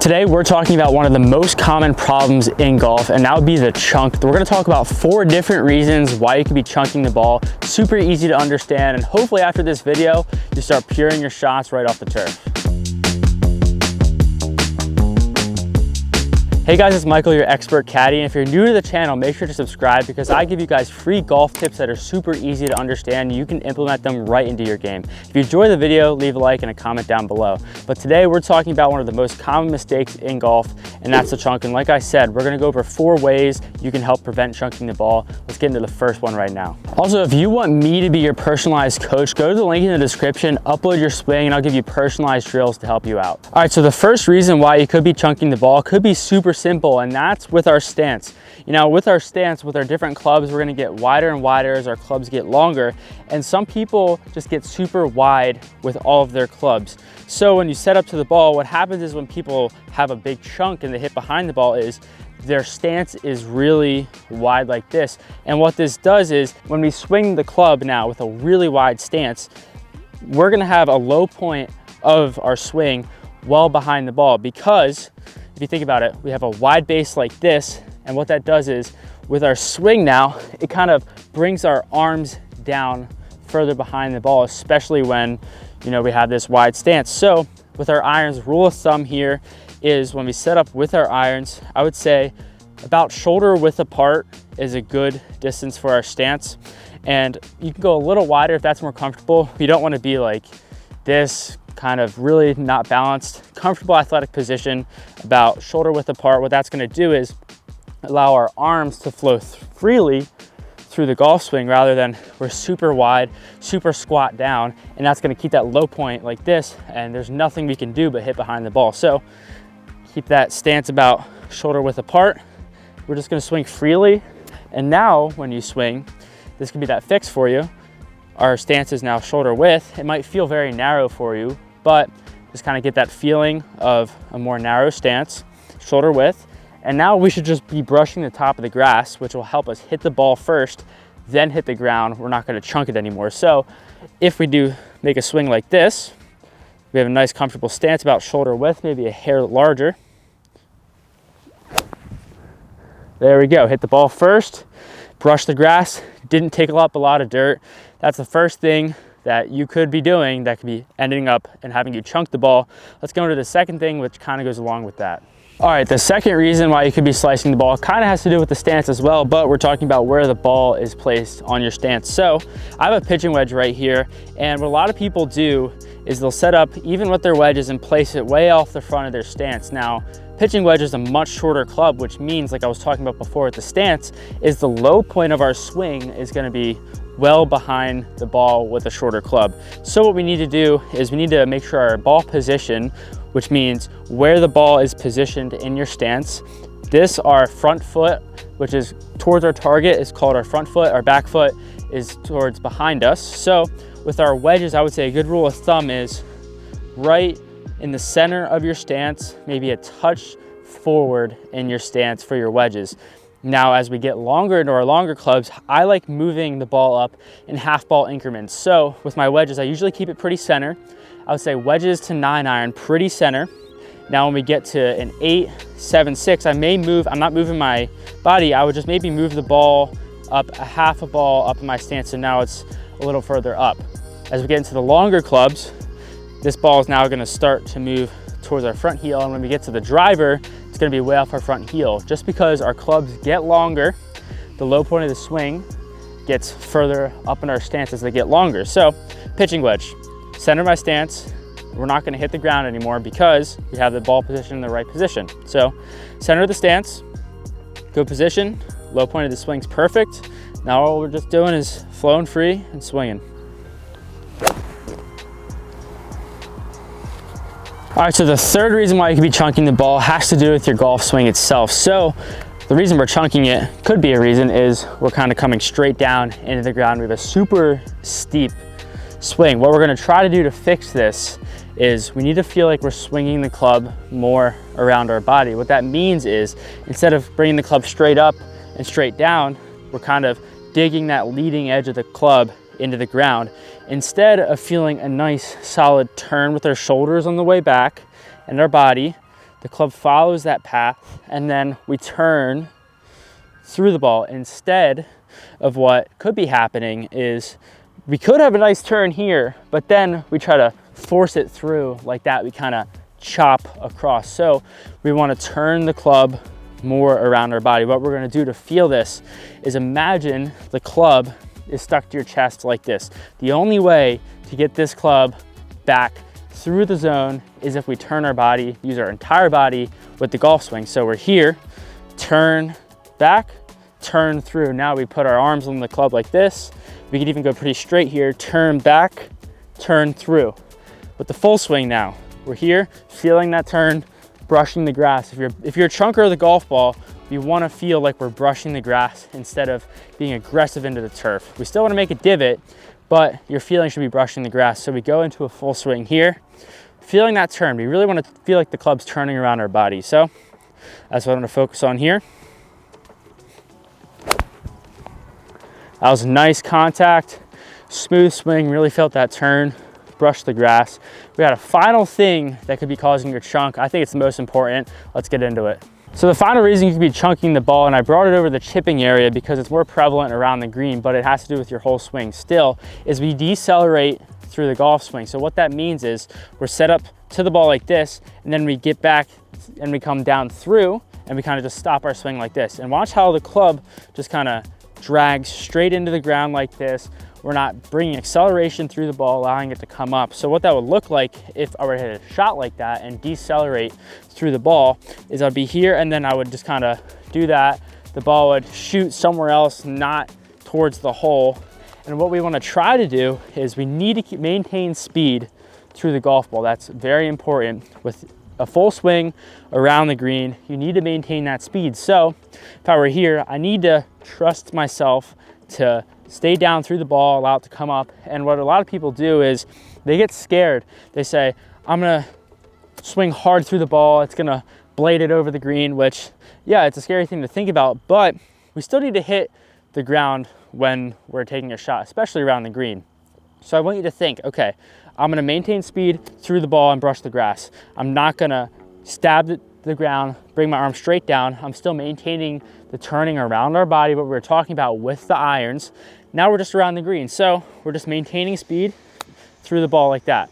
Today we're talking about one of the most common problems in golf, and that would be the chunk. We're going to talk about 4 different reasons why you could be chunking the ball. Super easy to understand, and hopefully after this video you start puring your shots right off the turf. Hey guys, it's Michael, your expert caddy, and if you're new to the channel, make sure to subscribe because I give you guys free golf tips that are super easy to understand. You can implement them right into your game. If you enjoy the video, leave a like and a comment down below. But today we're talking about one of the most common mistakes in golf, and that's the chunk. And like I said, we're gonna go over 4 ways you can help prevent chunking the ball. Let's get into the first one right now. Also, if you want me to be your personalized coach, go to the link in the description, upload your swing, and I'll give you personalized drills to help you out. All right, so the first reason why you could be chunking the ball could be super simple, and that's with our stance. You know, with our stance, with our different clubs, we're gonna get wider and wider as our clubs get longer, and some people just get super wide with all of their clubs. So when you set up to the ball, what happens is when people have a big chunk and they hit behind the ball is their stance is really wide like this. And what this does is when we swing the club now with a really wide stance, we're gonna have a low point of our swing well behind the ball, because if you think about it, we have a wide base like this, and what that does is with our swing now, it kind of brings our arms down further behind the ball, especially when, you know, we have this wide stance. So with our irons, rule of thumb here is when we set up with our irons, I would say about shoulder width apart is a good distance for our stance. And you can go a little wider if that's more comfortable. You don't want to be like this, kind of really not balanced. Comfortable athletic position, about shoulder width apart. What that's going to do is allow our arms to flow freely through the golf swing rather than we're super wide, super squat down, and that's going to keep that low point like this, and there's nothing we can do but hit behind the ball. So keep that stance about shoulder width apart. We're just going to swing freely, and now when you swing, this can be that fix for you. Our stance is now shoulder width. It might feel very narrow for you, but just kind of get that feeling of a more narrow stance, shoulder width. And now we should just be brushing the top of the grass, which will help us hit the ball first, then hit the ground. We're not going to chunk it anymore. So if we do make a swing like this, we have a nice comfortable stance about shoulder width, maybe a hair larger. There we go, hit the ball first, brush the grass, didn't take up a lot of dirt. That's the first thing that you could be doing that could be ending up and having you chunk the ball. Let's go into the second thing, which kind of goes along with that. All right, the second reason why you could be slicing the ball kind of has to do with the stance as well, but we're talking about where the ball is placed on your stance. So I have a pitching wedge right here, and what a lot of people do is they'll set up even with their wedges and place it way off the front of their stance. Now, pitching wedge is a much shorter club, which means, like I was talking about before with the stance, is the low point of our swing is gonna be well behind the ball with a shorter club. So what we need to do is we need to make sure our ball position, which means where the ball is positioned in your stance, our front foot, which is towards our target, is called our front foot. Our back foot is towards behind us. So with our wedges, I would say a good rule of thumb is right in the center of your stance, maybe a touch forward in your stance for your wedges. Now, as we get longer into our longer clubs, I like moving the ball up in half ball increments. So with my wedges, I usually keep it pretty center. I would say wedges to 9-iron, pretty center. Now when we get to an 8, 7, 6, I may move, I'm not moving my body, I would just maybe move the ball up a half a ball up in my stance, so now it's a little further up. As we get into the longer clubs, this ball is now gonna start to move towards our front heel, and when we get to the driver, it's gonna be way off our front heel. Just because our clubs get longer, the low point of the swing gets further up in our stance as they get longer. So, pitching wedge, center my stance, we're not gonna hit the ground anymore because we have the ball position in the right position. So, center of the stance, good position, low point of the swing's perfect. Now all we're just doing is flowing free and swinging. All right, so the third reason why you could be chunking the ball has to do with your golf swing itself. So the reason we're chunking it, could be a reason, is we're kind of coming straight down into the ground. We have a super steep swing. What we're gonna try to do to fix this is we need to feel like we're swinging the club more around our body. What that means is instead of bringing the club straight up and straight down, we're kind of digging that leading edge of the club into the ground, instead of feeling a nice solid turn with our shoulders on the way back and our body. the club follows that path, and then we turn through the ball. Instead of what could be happening is we could have a nice turn here, but then we try to force it through like that. We kind of chop across. So we want to turn the club more around our body. What we're going to do to feel this is imagine the club is stuck to your chest like this. The only way to get this club back through the zone is if we turn our body, use our entire body with the golf swing. So we're here, turn back, turn through. Now we put our arms on the club like this. We can even go pretty straight here, turn back, turn through. With the full swing now, we're here, feeling that turn, brushing the grass. If you're a chunker of the golf ball, you want to feel like we're brushing the grass instead of being aggressive into the turf. We still want to make a divot, but your feeling should be brushing the grass. So we go into a full swing here, feeling that turn. We really want to feel like the club's turning around our body. So that's what I'm going to focus on here. That was nice contact, smooth swing, really felt that turn, brush the grass. We got a final thing that could be causing your chunk. I think it's the most important. Let's get into it. So the final reason you could be chunking the ball, and I brought it over the chipping area because it's more prevalent around the green, but it has to do with your whole swing still, is we decelerate through the golf swing. So what that means is we're set up to the ball like this, and then we get back and we come down through, and we kind of just stop our swing like this. And watch how the club just kind of drags straight into the ground like this. We're not bringing acceleration through the ball, allowing it to come up. So what that would look like if I were to hit a shot like that and decelerate through the ball is I'd be here, and then I would just kind of do that. The ball would shoot somewhere else, not towards the hole. And what we want to try to do is we need to maintain speed through the golf ball. That's very important. With a full swing around the green, you need to maintain that speed. So if I were here, I need to trust myself to stay down through the ball, allow it to come up. And what a lot of people do is they get scared. They say, I'm gonna swing hard through the ball, it's gonna blade it over the green, which, yeah, it's a scary thing to think about, but we still need to hit the ground when we're taking a shot, especially around the green. So I want you to think, okay, I'm gonna maintain speed through the ball and brush the grass. I'm not gonna stab the ground, bring my arm straight down. I'm still maintaining the turning around our body, what we were talking about with the irons. Now we're just around the green. So we're just maintaining speed through the ball like that,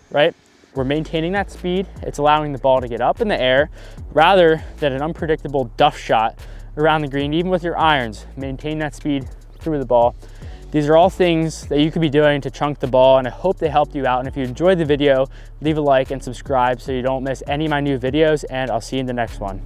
right? We're maintaining that speed. It's allowing the ball to get up in the air rather than an unpredictable duff shot around the green. Even with your irons, maintain that speed through the ball. These are all things that you could be doing to chunk the ball, and I hope they helped you out. And if you enjoyed the video, leave a like and subscribe so you don't miss any of my new videos, and I'll see you in the next one.